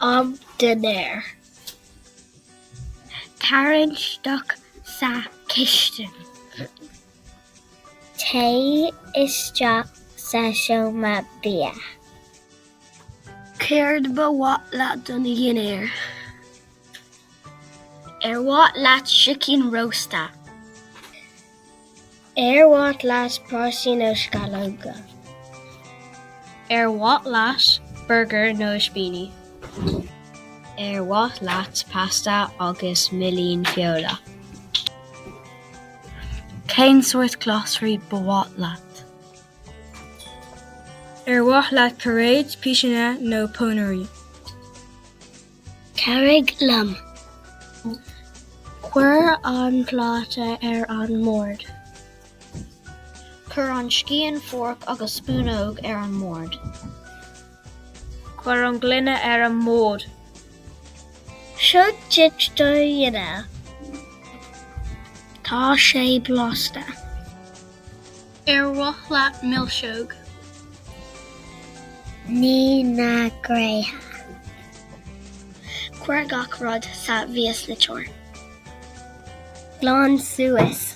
Ob Dinnéir. Caransteach sa Kisten. Té isteach sa sioma bia. Céird ba wat leat donna Dinnéir. Wat leat chicken roasta. Wat leat prósaí nó scalóga. Wat leat burger nó spíní. Wat leat pasta agus millín fiola. Cén suirt glossaí ba wat leat. Wat leat caréid, píisina nó pónarí. Carrig lam. Cuir an pláta an mór. Cur an scían fork agus spúnóg an mór. Cuir an gline an mód. Seo dit do dhéine. Tá sé blasta. Wat leat milseog. Ní na grétha. Cuir gach rud sa bhíos le teoir. Glán suas.